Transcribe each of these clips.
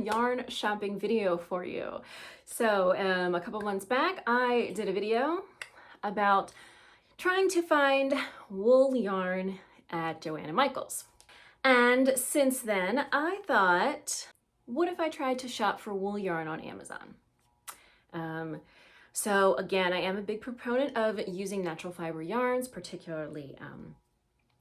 yarn shopping video for you. So a couple months back, I did a video about trying to find wool yarn at Joann & Michaels. And since then, I thought, what if I tried to shop for wool yarn on Amazon? So again, I am a big proponent of using natural fiber yarns, particularly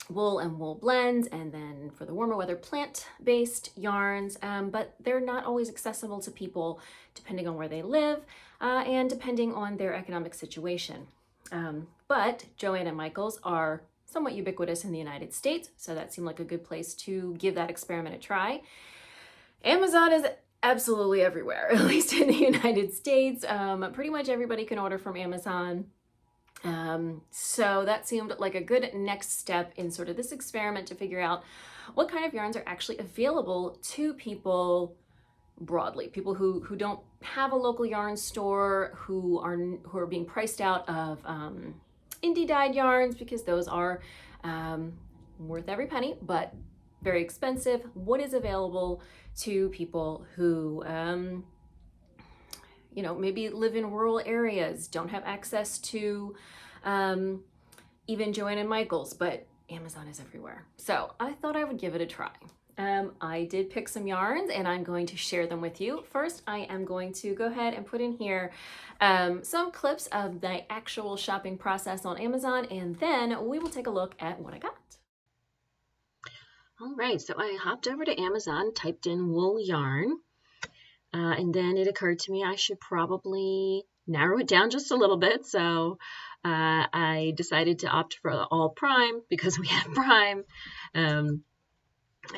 wool and wool blends, and then for the warmer weather, plant-based yarns, but they're not always accessible to people depending on where they live and depending on their economic situation. But Joann & Michaels are somewhat ubiquitous in the United States, so that seemed like a good place to give that experiment a try. Amazon is absolutely everywhere, at least in the United States. Pretty much everybody can order from Amazon. So that seemed like a good next step in sort of this experiment to figure out what kind of yarns are actually available to people broadly, people who don't have a local yarn store, who are being priced out of indie dyed yarns, because those are worth every penny, but very expensive. What is available to people who maybe live in rural areas, don't have access to even Joann & Michaels, but Amazon is everywhere. So I thought I would give it a try. I did pick some yarns and I'm going to share them with you. First, I am going to go ahead and put in here some clips of the actual shopping process on Amazon, and then we will take a look at what I got. All right, so I hopped over to Amazon, typed in wool yarn, and then it occurred to me I should probably narrow it down just a little bit. So I decided to opt for all Prime because we had Prime,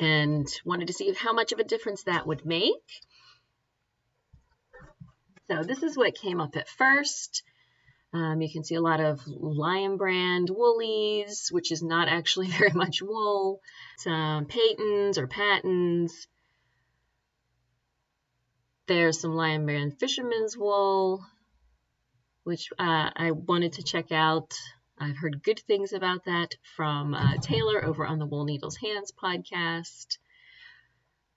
and wanted to see how much of a difference that would make. So this is what came up at first. You can see a lot of Lion Brand woolies, which is not actually very much wool. Some Peytons or Pattons. There's some Lion Brand Fisherman's wool, which I wanted to check out. I've heard good things about that from Taylor over on the Wool Needles Hands podcast.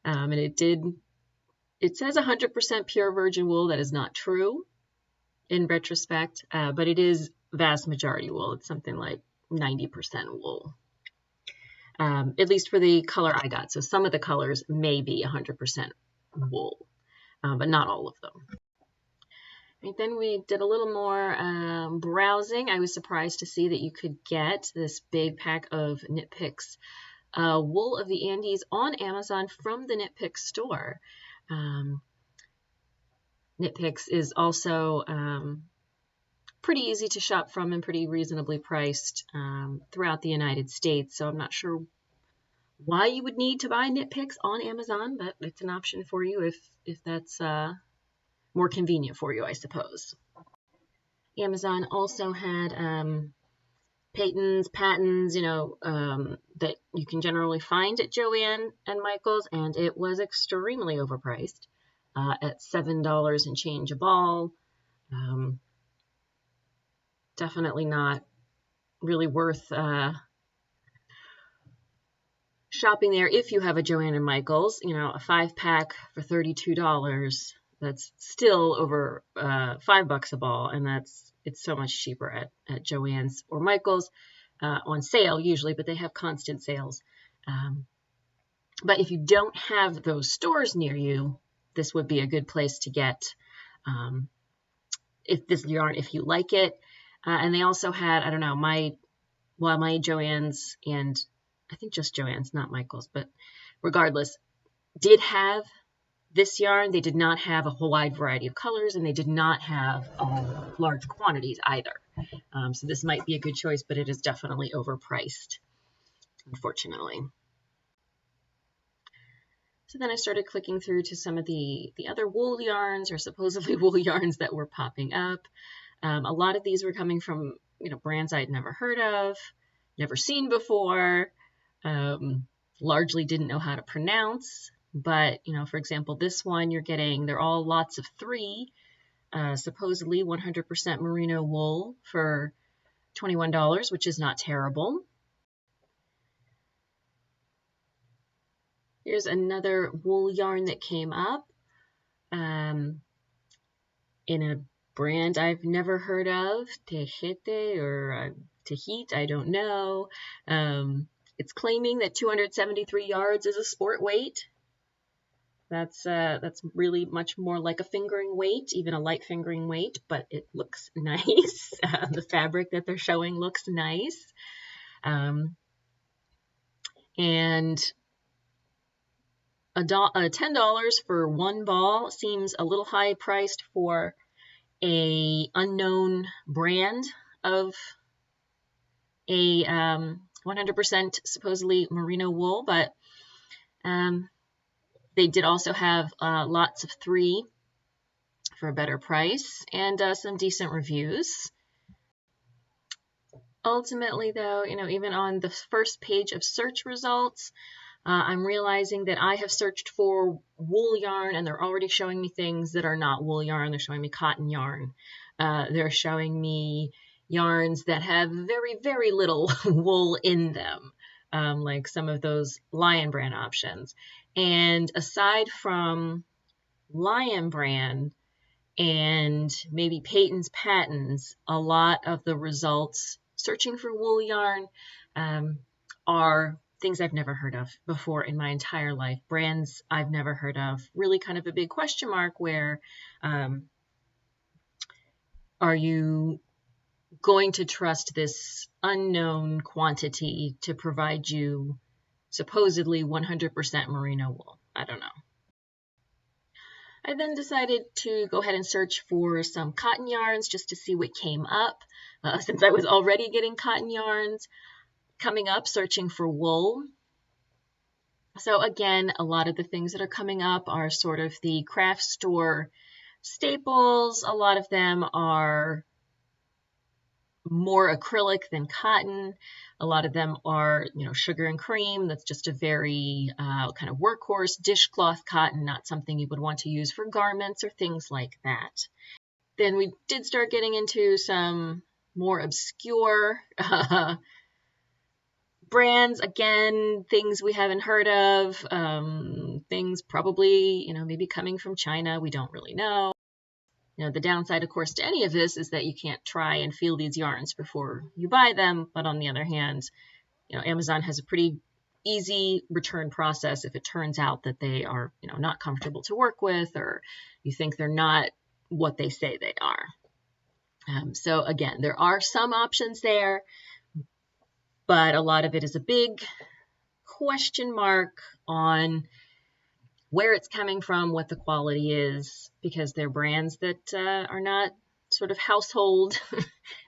And it says 100% pure virgin wool. That is not true in retrospect, but it is vast majority wool. It's something like 90% wool, at least for the color I got. So some of the colors may be 100% wool, but not all of them. And then we did a little more browsing. I was surprised to see that you could get this big pack of Knit Picks Wool of the Andes on Amazon from the Knit Picks store. Knit Picks is also pretty easy to shop from and pretty reasonably priced throughout the United States. So I'm not sure why you would need to buy Knit Picks on Amazon, but it's an option for you if that's more convenient for you, I suppose. Amazon also had Peytons, Pattons, that you can generally find at Joann & Michaels, and it was extremely overpriced at $7 and change a ball. Definitely not really worth shopping there if you have a Joann & Michaels. A 5-pack for $32. That's still over $5 a ball, and it's so much cheaper at Joann's or Michael's on sale usually, but they have constant sales. But if you don't have those stores near you, this would be a good place to get if you like it. And they also had, I don't know, my Joann's, and I think just Joann's, not Michael's, but regardless, did have this yarn. They did not have a whole wide variety of colors, and they did not have large quantities either. So this might be a good choice, but it is definitely overpriced, unfortunately. So then I started clicking through to some of the other wool yarns, or supposedly wool yarns, that were popping up. A lot of these were coming from brands I'd never heard of, never seen before, largely didn't know how to pronounce. But, for example, this one they're all lots of 3, supposedly 100% merino wool for $21, which is not terrible. Here's another wool yarn that came up. in a brand I've never heard of, Tete or Tahit, I don't know. It's claiming that 273 yards is a sport weight. That's really much more like a fingering weight, even a light fingering weight, but it looks nice. The fabric that they're showing looks nice. And $10 for one ball seems a little high priced for a unknown brand of a 100% supposedly merino wool, but they did also have lots of 3 for a better price and some decent reviews. Ultimately, though, even on the first page of search results, I'm realizing that I have searched for wool yarn and they're already showing me things that are not wool yarn. They're showing me cotton yarn. They're showing me yarns that have very, very little wool in them, like some of those Lion Brand options. And aside from Lion Brand and maybe Peyton's Patents, a lot of the results searching for wool yarn are things I've never heard of before in my entire life, brands I've never heard of, really kind of a big question mark where are you going to trust this unknown quantity to provide you supposedly 100% merino wool? I don't know. I then decided to go ahead and search for some cotton yarns just to see what came up, since I was already getting cotton yarns coming up, searching for wool. So again, a lot of the things that are coming up are sort of the craft store staples. A lot of them are more acrylic than cotton. A lot of them are, sugar and cream. That's just a very kind of workhorse dishcloth cotton, not something you would want to use for garments or things like that. Then we did start getting into some more obscure brands, again, things we haven't heard of, things probably, maybe coming from China. We don't really know. The downside, of course, to any of this is that you can't try and feel these yarns before you buy them. But on the other hand, Amazon has a pretty easy return process if it turns out that they are, not comfortable to work with, or you think they're not what they say they are. So again, there are some options there, but a lot of it is a big question mark on where it's coming from, what the quality is, because they're brands that are not sort of household,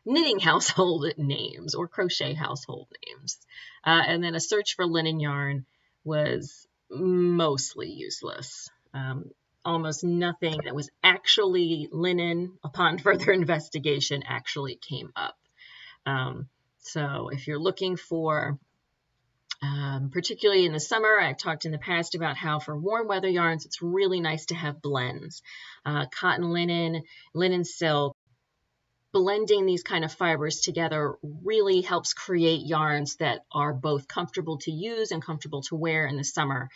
knitting household names or crochet household names. And then a search for linen yarn was mostly useless. Almost nothing that was actually linen upon further investigation actually came up. So if you're looking for particularly in the summer, I've talked in the past about how for warm weather yarns, it's really nice to have blends. Cotton linen, linen silk, blending these kind of fibers together really helps create yarns that are both comfortable to use and comfortable to wear in the summer.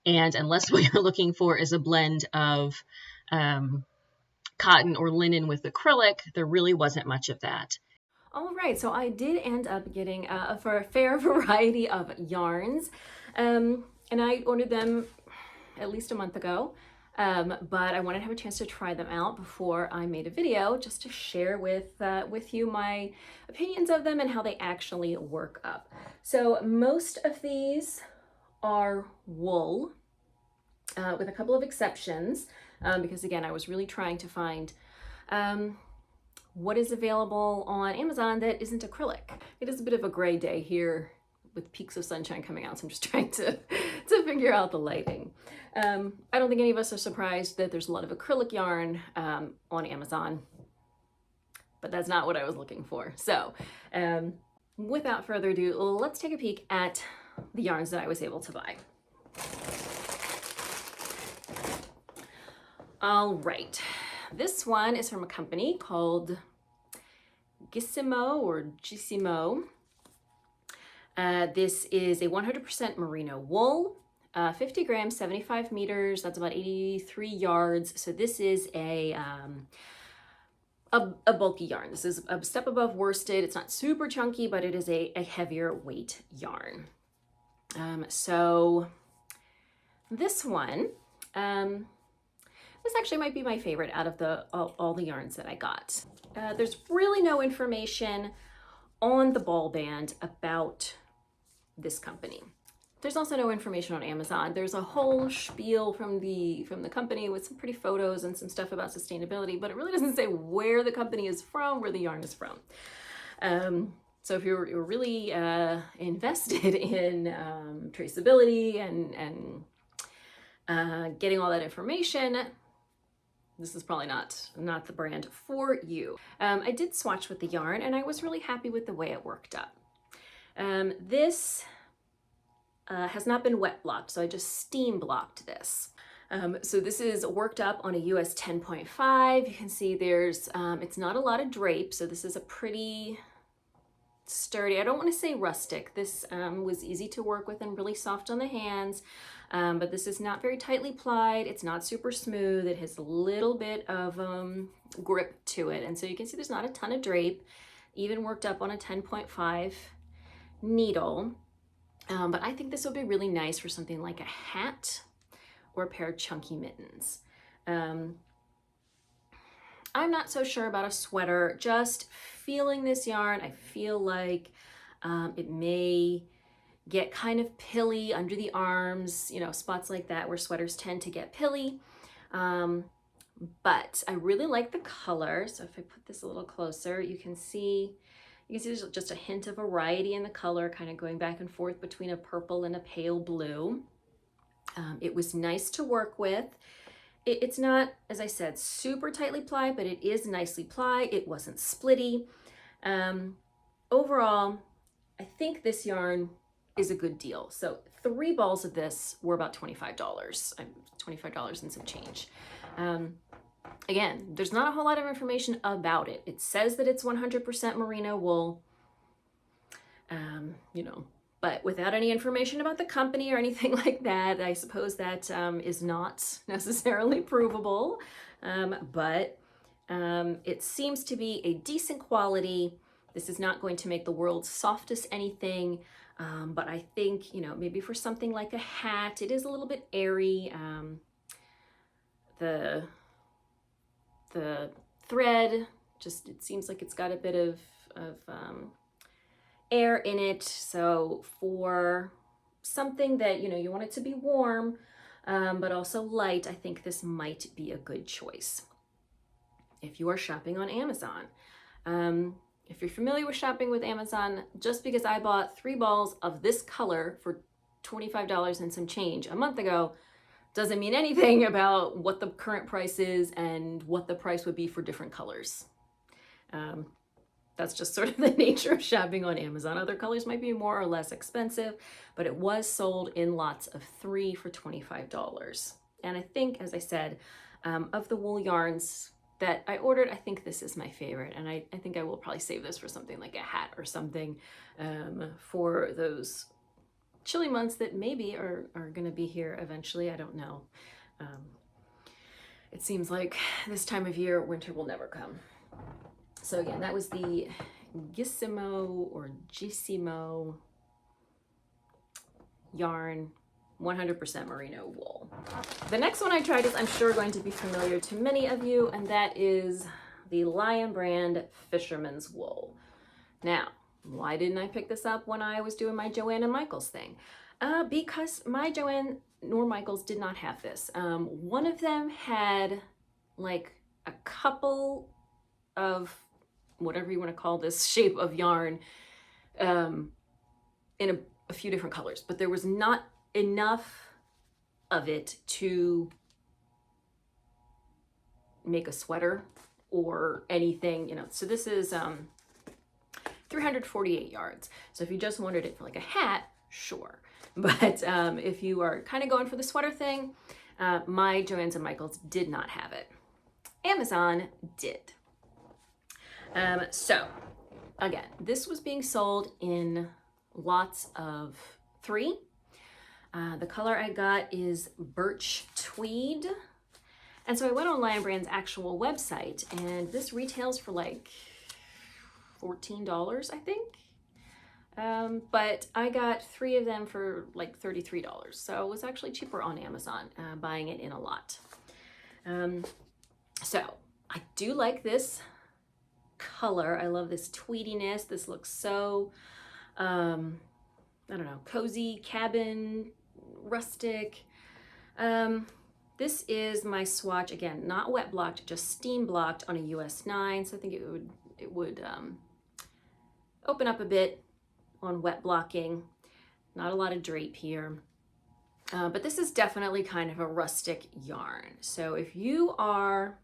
And unless what you're looking for is a blend of cotton or linen with acrylic, there really wasn't much of that. All right, so I did end up getting a fair variety of yarns, and I ordered them at least a month ago, but I wanted to have a chance to try them out before I made a video just to share with you my opinions of them and how they actually work up. So most of these are wool, with a couple of exceptions, because again, I was really trying to find what is available on Amazon that isn't acrylic. It is a bit of a gray day here with peaks of sunshine coming out, so I'm just trying to figure out the lighting. I don't think any of us are surprised that there's a lot of acrylic yarn on Amazon, but that's not what I was looking for. So without further ado, let's take a peek at the yarns that I was able to buy. All right. This one is from a company called Gissimo. This is a 100% merino wool. 50 grams, 75 meters, that's about 83 yards. So this is a bulky yarn. This is a step above worsted. It's not super chunky, but it is a heavier weight yarn. So this one, this actually might be my favorite out of all the yarns that I got. There's really no information on the ball band about this company. There's also no information on Amazon. There's a whole spiel from the company with some pretty photos and some stuff about sustainability, but it really doesn't say where the company is from, where the yarn is from. So if you're really invested in traceability and getting all that information, this is probably not the brand for you. I did swatch with the yarn and I was really happy with the way it worked up. This has not been wet blocked, so I just steam blocked this. So this is worked up on a US 10.5. You can see there's, it's not a lot of drape, so this is a pretty sturdy, I don't want to say rustic. This was easy to work with and really soft on the hands. But this is not very tightly plied. It's not super smooth. It has a little bit of grip to it. And so you can see there's not a ton of drape, even worked up on a 10.5 needle. But I think this would be really nice for something like a hat or a pair of chunky mittens. I'm not so sure about a sweater. Just feeling this yarn, I feel like it may get kind of pilly under the arms, you know, spots like that where sweaters tend to get pilly. But I really like the color. So if I put this a little closer, you can see there's just a hint of variety in the color, kind of going back and forth between a purple and a pale blue. It was nice to work with. It's not, as I said, super tightly plied, but it is nicely plied. It wasn't splitty. Overall, I think this yarn is a good deal. So 3 balls of this were about $25, $25 and some change. Again, there's not a whole lot of information about it. It says that it's 100% merino wool, you know, but without any information about the company or anything like that, I suppose that is not necessarily provable. But it seems to be a decent quality. This is not going to make the world's softest anything. But I think, you know, maybe for something like a hat, it is a little bit airy. The thread, just, it seems like it's got a bit of air in it. So for something that, you know, you want it to be warm, but also light, I think this might be a good choice if you are shopping on Amazon. If you're familiar with shopping with Amazon, just because I bought 3 balls of this color for $25 and some change a month ago doesn't mean anything about what the current price is and what the price would be for different colors. That's just sort of the nature of shopping on Amazon. Other colors might be more or less expensive, but it was sold in lots of 3 for $25. And I think, as I said, of the wool yarns that I ordered, I think this is my favorite. And I think I will probably save this for something like a hat or something for those chilly months that maybe are going to be here eventually. I don't know. It seems like this time of year, winter will never come. So again, that was the Gissimo yarn, 100% merino wool. The next one I tried is, I'm sure, going to be familiar to many of you, and that is the Lion Brand Fisherman's Wool. Now, why didn't I pick this up when I was doing my Joann and Michaels thing? Because my Joann nor Michaels did not have this. One of them had like a couple of whatever you want to call this shape of yarn in a few different colors, but there was not enough of it to make a sweater or anything, you know. So this is 348 yards. So if you just wanted it for like a hat, sure. But if you are kind of going for the sweater thing, my Joann's and Michaels did not have it. Amazon did. So again, this was being sold in lots of 3. The color I got is Birch Tweed. And so I went on Lion Brand's actual website, and this retails for like $14, I think. But I got 3 of them for like $33. So it was actually cheaper on Amazon, buying it in a lot. So I do like this color. I love this tweediness. This looks so, I don't know, cozy, cabin, rustic. This is my swatch, again, not wet blocked, just steam blocked on a US 9. So I think it would open up a bit on wet blocking. Not a lot of drape here. But this is definitely kind of a rustic yarn. So if you are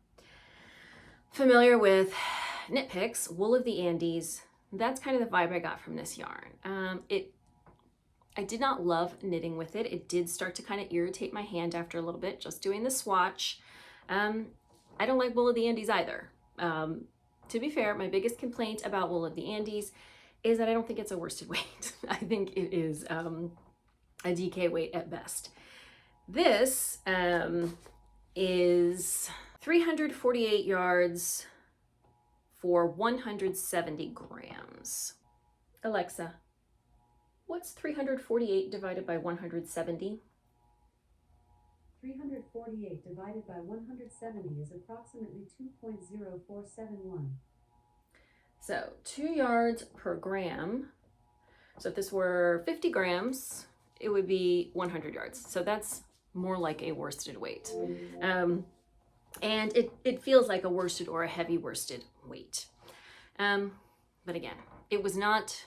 familiar with Knit Picks, Wool of the Andes, that's kind of the vibe I got from this yarn. I did not love knitting with it. It did start to kind of irritate my hand after a little bit, just doing the swatch. I don't like Wool of the Andes either. To be fair, my biggest complaint about Wool of the Andes is that I don't think it's a worsted weight. I think it is a DK weight at best. This is 348 yards for 170 grams. Alexa, what's 348 divided by 170? 348 divided by 170 is approximately 2.0471. So 2 yards per gram. So if this were 50 grams, it would be 100 yards. So that's more like a worsted weight. And it feels like a worsted or a heavy worsted weight. But again, it was not,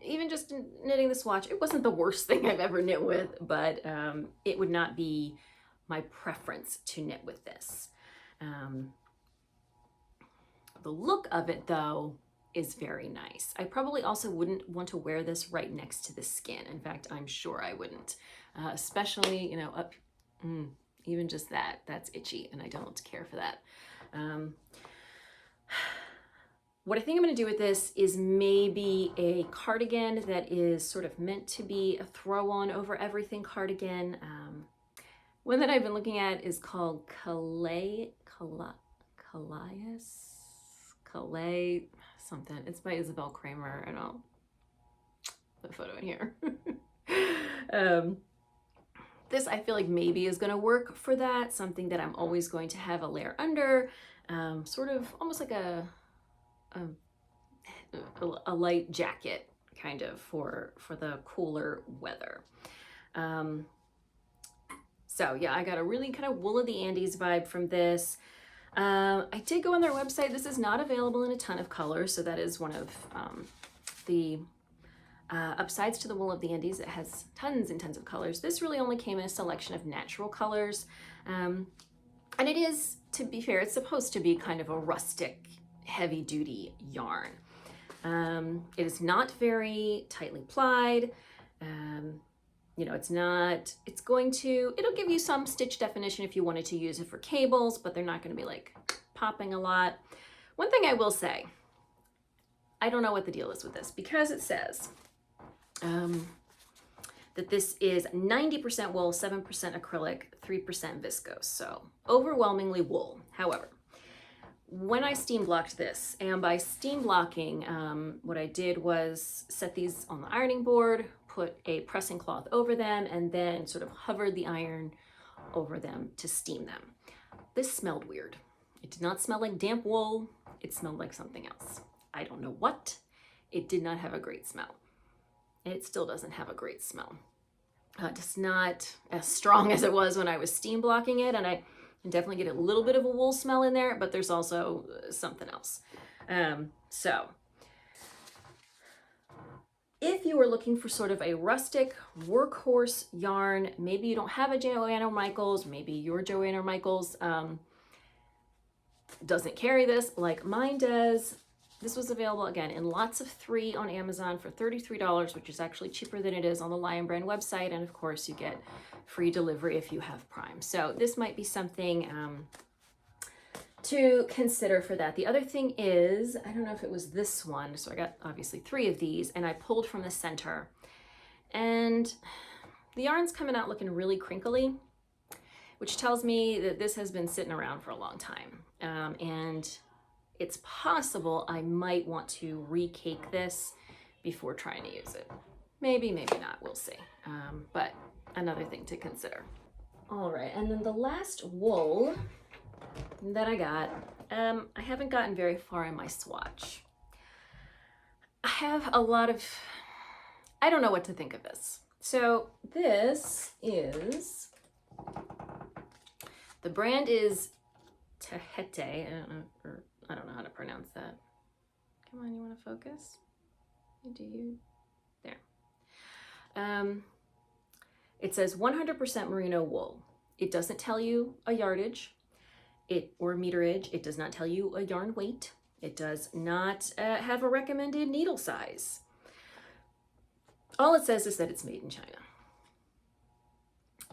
even just knitting the swatch, it wasn't the worst thing I've ever knit with, but it would not be my preference to knit with this. The look of it, though, is very nice. I probably also wouldn't want to wear this right next to the skin. In fact, I'm sure I wouldn't, especially, you know, up, even just that's itchy, and I don't care for that. What I think I'm going to do with this is maybe a cardigan that is sort of meant to be a throw-on over everything cardigan. One that I've been looking at is called Calais something. It's by Isabel Kramer, and I'll put a photo in here. This I feel like maybe is going to work for that. Something that I'm always going to have a layer under, sort of almost like a light jacket kind of for the cooler weather. So yeah, I got a really kind of Wool of the Andes vibe from this. I did go on their website. This is not available in a ton of colors, so that is one of the upsides to the Wool of the Andes. It has tons and tons of colors. This really only came in a selection of natural colors. And it is, to be fair, it's supposed to be kind of a rustic, heavy-duty yarn. It is not very tightly plied. You know, it'll give you some stitch definition if you wanted to use it for cables, but they're not going to be like popping a lot. One thing I will say, I don't know what the deal is with this, because it says that this is 90% wool, 7% acrylic, 3% viscose. So overwhelmingly wool. However, when I steam blocked this, and by steam blocking, what I did was set these on the ironing board, put a pressing cloth over them, and then sort of hovered the iron over them to steam them. This smelled weird. It did not smell like damp wool. It smelled like something else. I don't know what. It did not have a great smell. And it still doesn't have a great smell. Just not as strong as it was when I was steam blocking it, and I can definitely get a little bit of a wool smell in there, but there's also something else. So if you are looking for sort of a rustic workhorse yarn, maybe you don't have a Joanna Michaels, maybe your Joanna Michaels doesn't carry this like mine does. This was available again in lots of 3 on Amazon for $33, which is actually cheaper than it is on the Lion Brand website. And of course you get free delivery if you have Prime. So this might be something to consider for that. The other thing is, I don't know if it was this one. So I got obviously 3 of these, and I pulled from the center, and The yarn's coming out looking really crinkly, which tells me that this has been sitting around for a long time. And it's possible I might want to recake this before trying to use it. Maybe, maybe not, we'll see. But another thing to consider. All right, and then the last wool that I got, I haven't gotten very far in my swatch. I have a lot of, I don't know what to think of this. So this is, the brand is Tete. I don't know how to pronounce that. Come on, you want to focus? Do you? There. It says 100% merino wool. It doesn't tell you a yardage or meterage. It does not tell you a yarn weight. It does not have a recommended needle size. All it says is that it's made in China.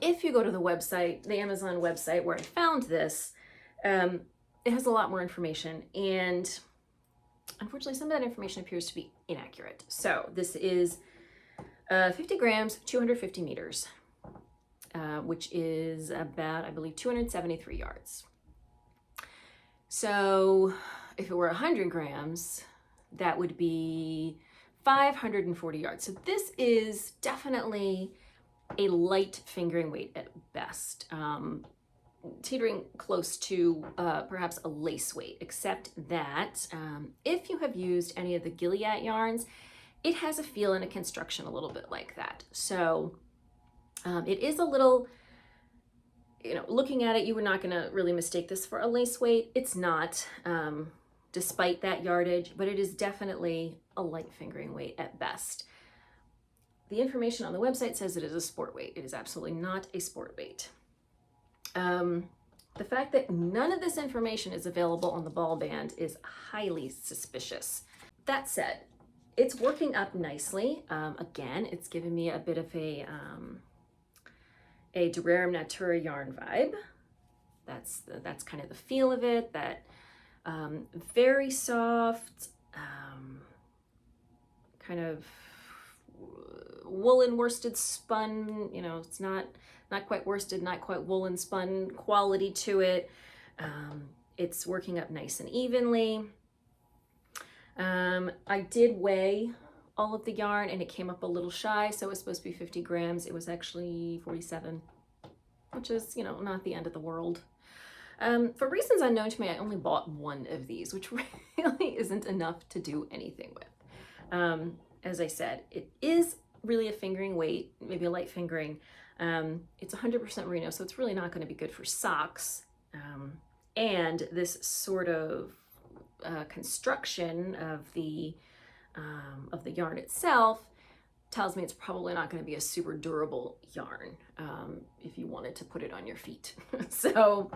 If you go to the website, the Amazon website where I found this, it has a lot more information, and unfortunately some of that information appears to be inaccurate. So this is 50 grams, 250 meters, which is about, I believe, 273 yards. So if it were 100 grams, that would be 540 yards. So this is definitely a light fingering weight at best, teetering close to perhaps a lace weight, except that if you have used any of the Gilead yarns, it has a feel and a construction a little bit like that. So it is a little, looking at it, you were not going to really mistake this for a lace weight. It's not, despite that yardage, but it is definitely a light fingering weight at best. The information on the website says it is a sport weight. It is absolutely not a sport weight. The fact that none of this information is available on the ball band is highly suspicious. That said, it's working up nicely. Again, it's giving me a bit of a Durerum Natura yarn vibe. That's kind of the feel of it. That very soft, kind of woolen worsted spun. It's not quite worsted, not quite woolen spun quality to it. It's working up nice and evenly. I did weigh all of the yarn and it came up a little shy, so it was supposed to be 50 grams. It was actually 47, which is, not the end of the world. For reasons unknown to me, I only bought one of these, which really isn't enough to do anything with. As I said, it is really a fingering weight, maybe a light fingering. It's 100% merino, so it's really not going to be good for socks. And this sort of construction of the yarn itself tells me it's probably not going to be a super durable yarn if you wanted to put it on your feet. So,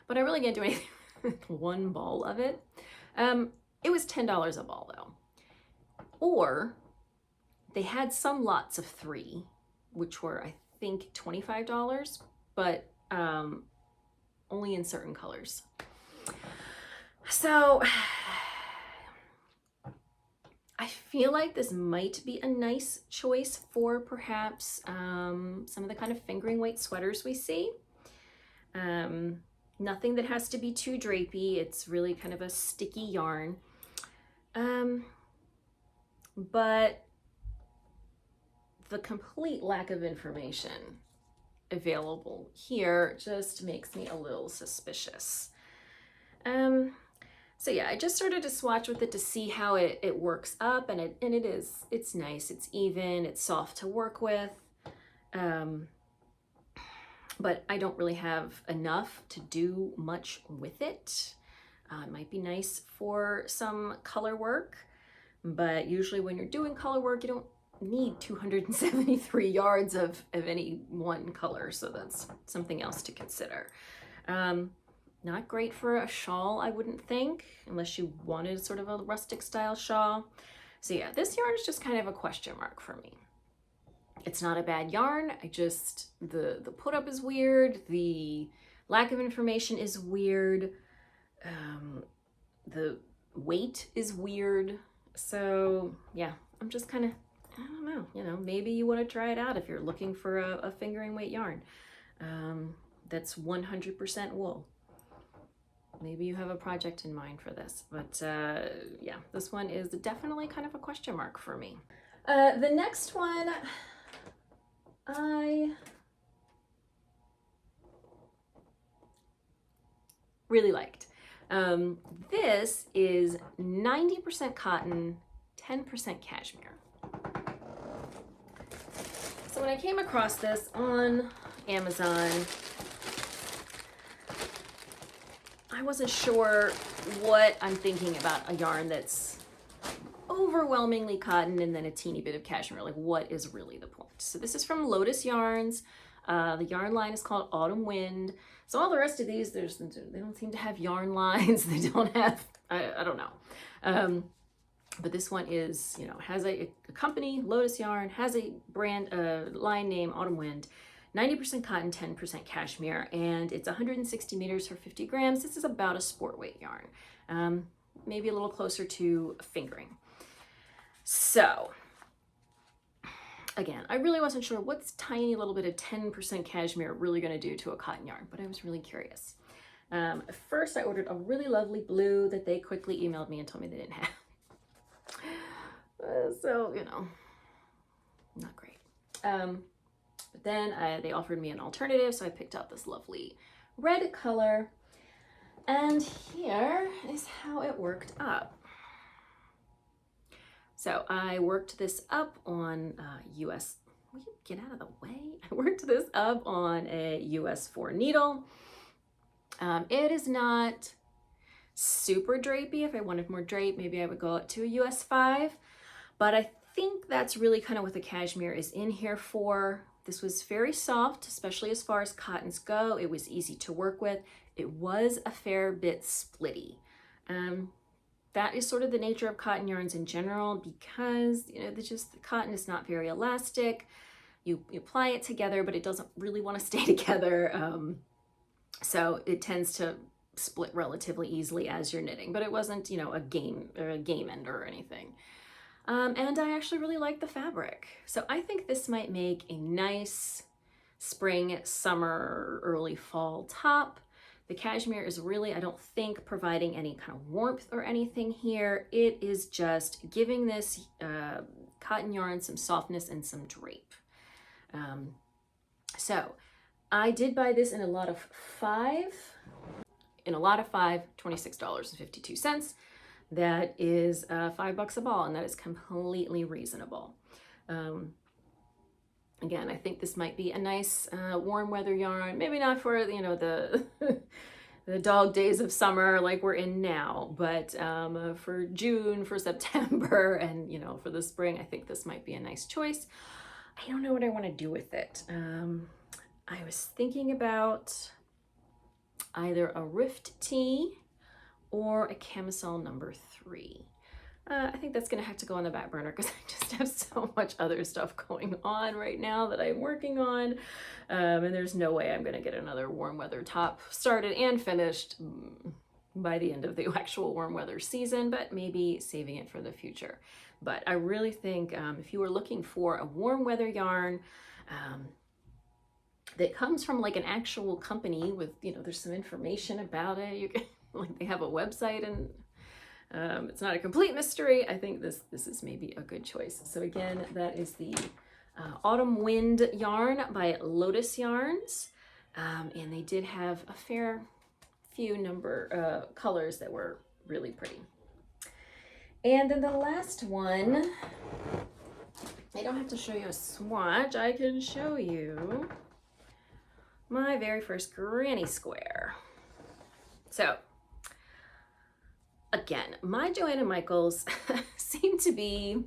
but I really can't do anything with one ball of it. It was $10 a ball though. Or they had some lots of 3, which were, I think, $25, but only in certain colors. So I feel like this might be a nice choice for perhaps some of the kind of fingering weight sweaters we see. Nothing that has to be too drapey. It's really kind of a sticky yarn. But the complete lack of information available here just makes me a little suspicious. So yeah, I just started to swatch with it to see how it works up, and it's nice, it's even, it's soft to work with. But I don't really have enough to do much with it. It might be nice for some color work, but usually when you're doing color work, you don't need 273 yards of any one color, so that's something else to consider. Not great for a shawl, I wouldn't think, unless you wanted sort of a rustic style shawl. So yeah, this yarn is just kind of a question mark for me. It's not a bad yarn, the put up is weird, the lack of information is weird, the weight is weird. So yeah, I'm just kind of I don't know, you know, maybe you want to try it out if you're looking for a fingering weight yarn that's 100% wool. Maybe you have a project in mind for this, but yeah, this one is definitely kind of a question mark for me. The next one, I really liked. This is 90% cotton, 10% cashmere. So when I came across this on Amazon, I wasn't sure what I'm thinking about a yarn that's overwhelmingly cotton and then a teeny bit of cashmere. Like, what is really the point? So this is from Lotus Yarns. The yarn line is called Autumn Wind. So all the rest of these, they don't seem to have yarn lines. They don't have, I don't know. But this one is, you know, has a company, Lotus Yarn, has a brand, line name, Autumn Wind. 90% cotton, 10% cashmere, and it's 160 meters for 50 grams. This is about a sport weight yarn, maybe a little closer to fingering. So, again, I really wasn't sure what's tiny little bit of 10% cashmere really going to do to a cotton yarn, but I was really curious. First, I ordered a really lovely blue that they quickly emailed me and told me they didn't have. So, you know, not great. But then they offered me an alternative, so I picked out this lovely red color. And here is how it worked up. So I worked this up on US, will you get out of the way? I worked this up on a US 4 needle. It is not super drapey. If I wanted more drape, maybe I would go up to a US 5. But I think that's really kind of what the cashmere is in here for. This was very soft, especially as far as cottons go. It was easy to work with. It was a fair bit splitty. That is sort of the nature of cotton yarns in general, because, you know, the cotton is not very elastic. You apply it together, but it doesn't really want to stay together. So it tends to split relatively easily as you're knitting, but it wasn't, you know, a game ender or anything. And I actually really like the fabric. So I think this might make a nice spring, summer, early fall top. The cashmere is really, I don't think, providing any kind of warmth or anything here. It is just giving this cotton yarn some softness and some drape. So I did buy this in a lot of 5. In a lot of 5, $26.52. That is $5 a ball, and that is completely reasonable. Again, I think this might be a nice warm weather yarn. Maybe not for, you know, the the dog days of summer like we're in now, but for June, for September, and, you know, for the spring, I think this might be a nice choice. I don't know what I want to do with it. I was thinking about either a Rift tee or a camisole number 3. I think that's gonna have to go on the back burner because I just have so much other stuff going on right now that I'm working on. And there's no way I'm gonna get another warm weather top started and finished by the end of the actual warm weather season, but maybe saving it for the future. But I really think if you were looking for a warm weather yarn that comes from like an actual company with, you know, there's some information about it, you can, like, they have a website, and it's not a complete mystery. I think this is maybe a good choice. So again, that is the Autumn Wind yarn by Lotus Yarns, and they did have a fair few number colors that were really pretty. And then the last one, I don't have to show you a swatch. I can show you my very first granny square. So again, my Joanna Michaels seem to be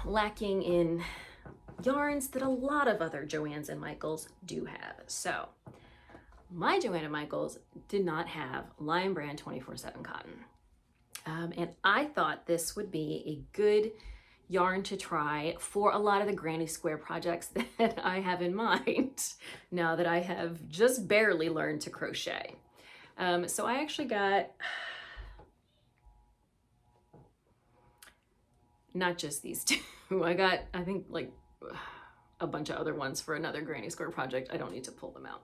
lacking in yarns that a lot of other Joannes and Michaels do have. So my Joanna Michaels did not have Lion Brand 24/7 cotton. And I thought this would be a good yarn to try for a lot of the granny square projects that I have in mind now that I have just barely learned to crochet. So I actually got not just these two. I got, I think, like a bunch of other ones for another granny square project. I don't need to pull them out.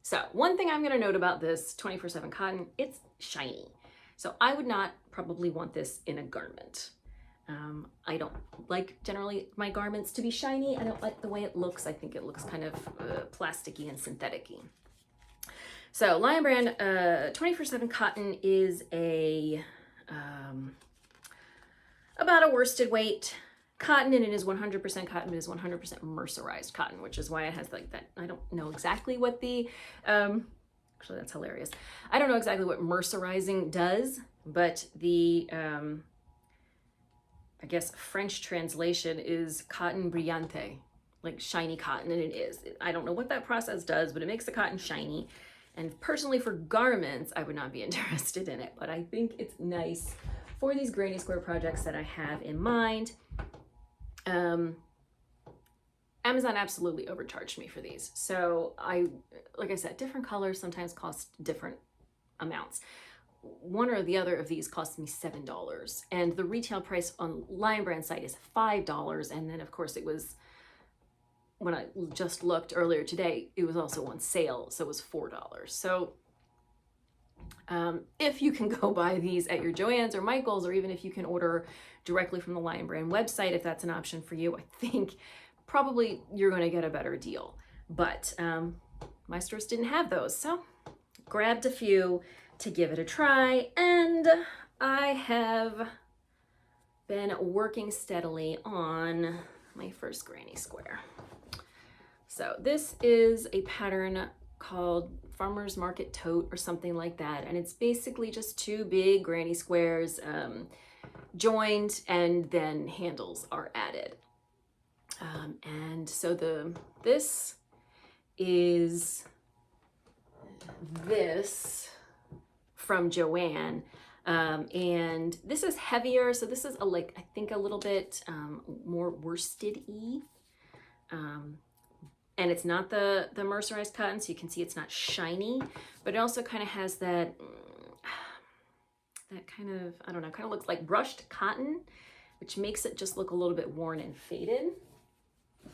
So one thing I'm going to note about this 24/7 cotton, it's shiny. So I would not probably want this in a garment. I don't like generally my garments to be shiny. I don't like the way it looks. I think it looks kind of plasticky and synthetic-y. So Lion Brand 24/7 cotton is about a worsted weight cotton, and it is 100% cotton. It is 100% mercerized cotton, which is why it has like that. I don't know exactly what the actually that's hilarious. I don't know exactly what mercerizing does, but the I guess French translation is cotton brillante, like shiny cotton, and it is. I don't know what that process does, but it makes the cotton shiny. And personally, for garments, I would not be interested in it, but I think it's nice for these granny square projects that I have in mind. Amazon absolutely overcharged me for these. So like I said, different colors sometimes cost different amounts. One or the other of these cost me $7, and the retail price on Lion Brand site is $5. And then of course it was, when I just looked earlier today, it was also on sale, so it was $4. So if you can go buy these at your Joann's or Michael's, or even if you can order directly from the Lion Brand website, if that's an option for you, I think probably you're going to get a better deal. But my stores didn't have those, so grabbed a few to give it a try, and I have been working steadily on my first granny square. So this is a pattern called Farmer's Market Tote or something like that, and it's basically just two big granny squares joined, and then handles are added. And so this is this from Joann, and this is heavier, so this is I think a little bit more worsted-y, and it's not the mercerized cotton, so you can see it's not shiny, but it also kind of has that kind of, I don't know, kind of looks like brushed cotton, which makes it just look a little bit worn and faded.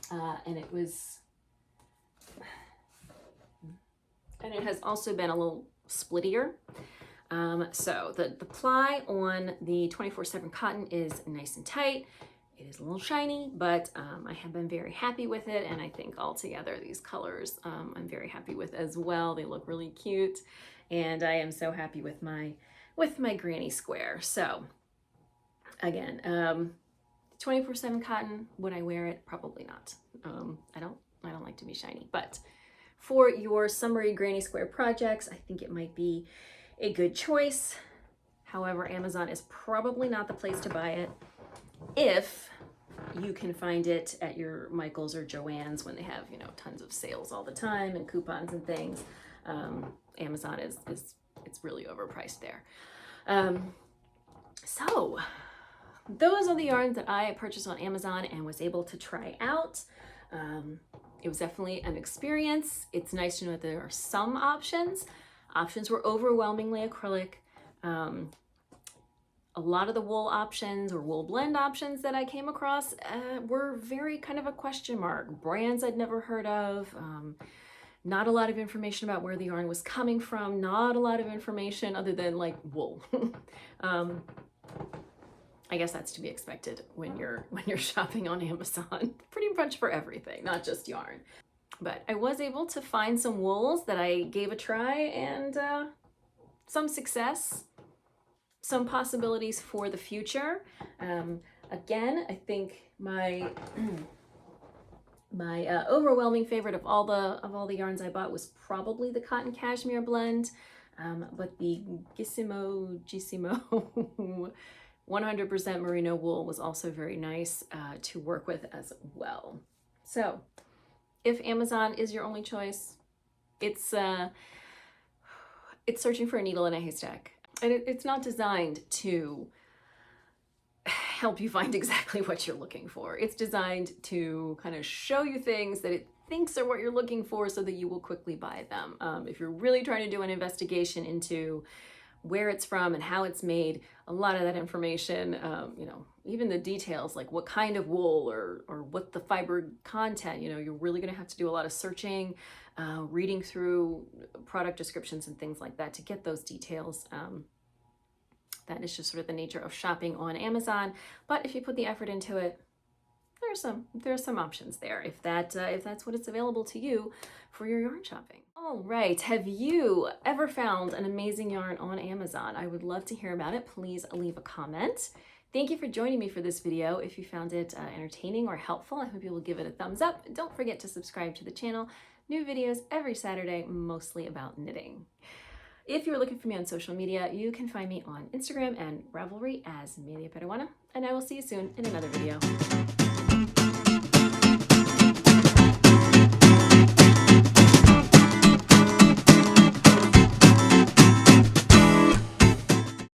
And it has also been a little splittier. So the ply on the 24/7 cotton is nice and tight. It is a little shiny, but I have been very happy with it, and I think altogether these colors I'm very happy with as well. They look really cute, and I am so happy with my granny square. So again, 24/7 cotton, would I wear it? Probably not. I don't like to be shiny, but for your summery granny square projects, I think it might be a good choice. However, Amazon is probably not the place to buy it. If you can find it at your Michael's or Joann's when they have, tons of sales all the time and coupons and things, Amazon it's really overpriced there. So those are the yarns that I purchased on Amazon and was able to try out. It was definitely an experience. It's nice to know that there are some options. Options were overwhelmingly acrylic. A lot of the wool options or wool blend options that I came across were very kind of a question mark. Brands I'd never heard of. Not a lot of information about where the yarn was coming from. Not a lot of information other than like wool. I guess that's to be expected when you're shopping on Amazon, pretty much for everything, not just yarn. But I was able to find some wools that I gave a try, and some success, some possibilities for the future. Again, I think my overwhelming favorite of all the yarns I bought was probably the cotton cashmere blend, but the Gissimo 100% merino wool was also very nice to work with as well. So if Amazon is your only choice, it's searching for a needle in a haystack. And it's not designed to help you find exactly what you're looking for. It's designed to kind of show you things that it thinks are what you're looking for so that you will quickly buy them. If you're really trying to do an investigation into where it's from and how it's made. A lot of that information, you know, even the details like what kind of wool or what the fiber content, you know, you're really going to have to do a lot of searching, reading through product descriptions and things like that to get those details. That is just sort of the nature of shopping on Amazon. But if you put the effort into it, there's some options there if that's what it's available to you for your yarn shopping. All right, have you ever found an amazing yarn on Amazon? I would love to hear about it. Please leave a comment. Thank you for joining me for this video. If you found it entertaining or helpful, I hope you will give it a thumbs up. Don't forget to subscribe to the channel. New videos every Saturday, mostly about knitting. If you're looking for me on social media, you can find me on Instagram and Ravelry as Media Peruana, and I will see you soon in another video.